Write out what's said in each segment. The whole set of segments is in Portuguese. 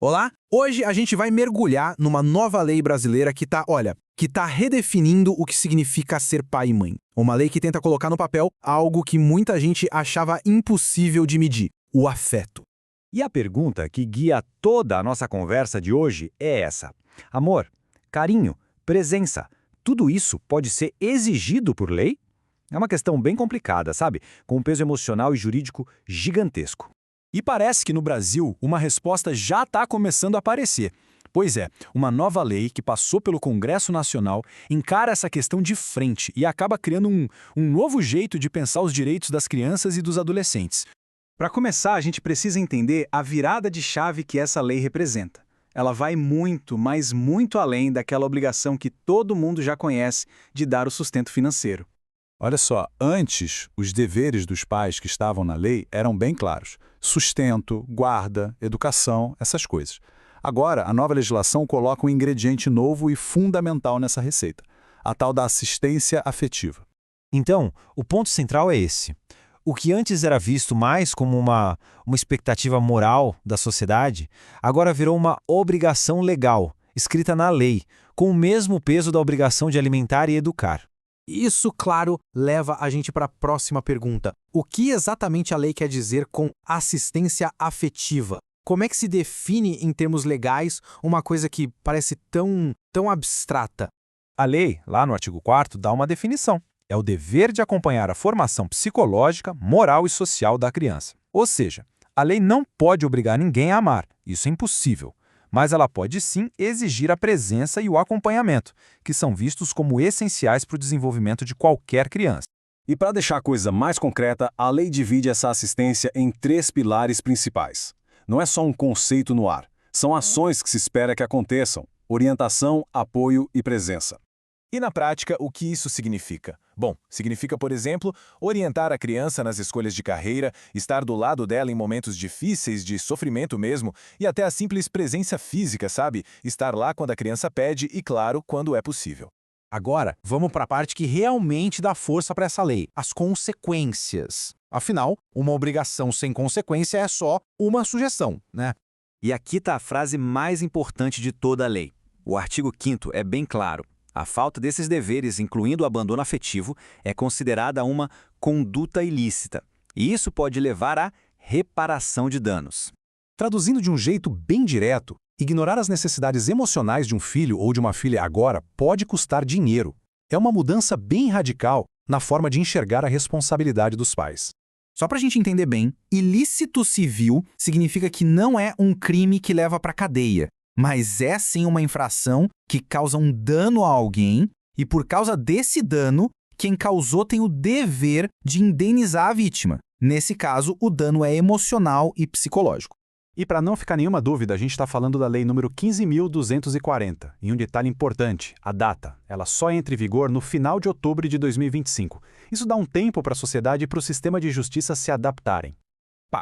Olá! Hoje a gente vai mergulhar numa nova lei brasileira que tá redefinindo o que significa ser pai e mãe. Uma lei que tenta colocar no papel algo que muita gente achava impossível de medir: o afeto. E a pergunta que guia toda a nossa conversa de hoje é essa: amor, carinho, presença, tudo isso pode ser exigido por lei? É uma questão bem complicada, sabe? Com um peso emocional e jurídico gigantesco. E parece que no Brasil uma resposta já está começando a aparecer. Pois é, uma nova lei que passou pelo Congresso Nacional encara essa questão de frente e acaba criando um novo jeito de pensar os direitos das crianças e dos adolescentes. Para começar, a gente precisa entender a virada de chave que essa lei representa. Ela vai muito, mas muito além daquela obrigação que todo mundo já conhece de dar o sustento financeiro. Olha só, antes, os deveres dos pais que estavam na lei eram bem claros: sustento, guarda, educação, essas coisas. Agora, a nova legislação coloca um ingrediente novo e fundamental nessa receita: a tal da assistência afetiva. Então, o ponto central é esse. O que antes era visto mais como uma expectativa moral da sociedade, agora virou uma obrigação legal, escrita na lei, com o mesmo peso da obrigação de alimentar e educar. Isso, claro, leva a gente para a próxima pergunta. O que exatamente a lei quer dizer com assistência afetiva? Como é que se define em termos legais uma coisa que parece tão abstrata? A lei, lá no artigo 4º, dá uma definição. É o dever de acompanhar a formação psicológica, moral e social da criança. Ou seja, a lei não pode obrigar ninguém a amar, isso é impossível. Mas ela pode sim exigir a presença e o acompanhamento, que são vistos como essenciais para o desenvolvimento de qualquer criança. E para deixar a coisa mais concreta, a lei divide essa assistência em 3 pilares principais. Não é só um conceito no ar, são ações que se espera que aconteçam: orientação, apoio e presença. E na prática, o que isso significa? Bom, significa, por exemplo, orientar a criança nas escolhas de carreira, estar do lado dela em momentos difíceis, de sofrimento mesmo, e até a simples presença física, sabe? Estar lá quando a criança pede e, claro, quando é possível. Agora, vamos para a parte que realmente dá força para essa lei: as consequências. Afinal, uma obrigação sem consequência é só uma sugestão, né? E aqui está a frase mais importante de toda a lei. O artigo 5º é bem claro. A falta desses deveres, incluindo o abandono afetivo, é considerada uma conduta ilícita. E isso pode levar à reparação de danos. Traduzindo de um jeito bem direto, ignorar as necessidades emocionais de um filho ou de uma filha agora pode custar dinheiro. É uma mudança bem radical na forma de enxergar a responsabilidade dos pais. Só para a gente entender bem, ilícito civil significa que não é um crime que leva para cadeia, mas é sim uma infração que causa um dano a alguém, e por causa desse dano, quem causou tem o dever de indenizar a vítima. Nesse caso, o dano é emocional e psicológico. E para não ficar nenhuma dúvida, a gente está falando da lei número 15.240, e um detalhe importante: a data. Ela só entra em vigor no final de outubro de 2025. Isso dá um tempo para a sociedade e para o sistema de justiça se adaptarem.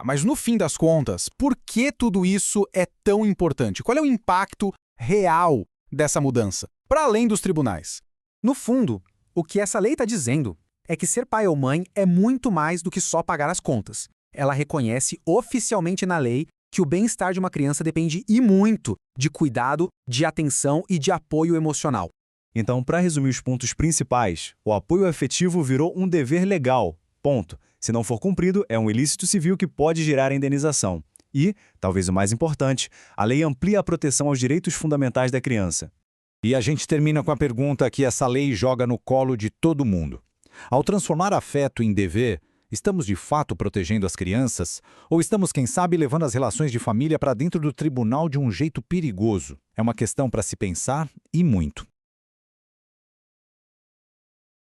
Mas no fim das contas, por que tudo isso é tão importante? Qual é o impacto real dessa mudança, para além dos tribunais? No fundo, o que essa lei está dizendo é que ser pai ou mãe é muito mais do que só pagar as contas. Ela reconhece oficialmente na lei que o bem-estar de uma criança depende e muito de cuidado, de atenção e de apoio emocional. Então, para resumir os pontos principais, o apoio afetivo virou um dever legal. Ponto. Se não for cumprido, é um ilícito civil que pode gerar indenização. E, talvez o mais importante, a lei amplia a proteção aos direitos fundamentais da criança. E a gente termina com a pergunta que essa lei joga no colo de todo mundo. Ao transformar afeto em dever, estamos de fato protegendo as crianças? Ou estamos, quem sabe, levando as relações de família para dentro do tribunal de um jeito perigoso? É uma questão para se pensar e muito.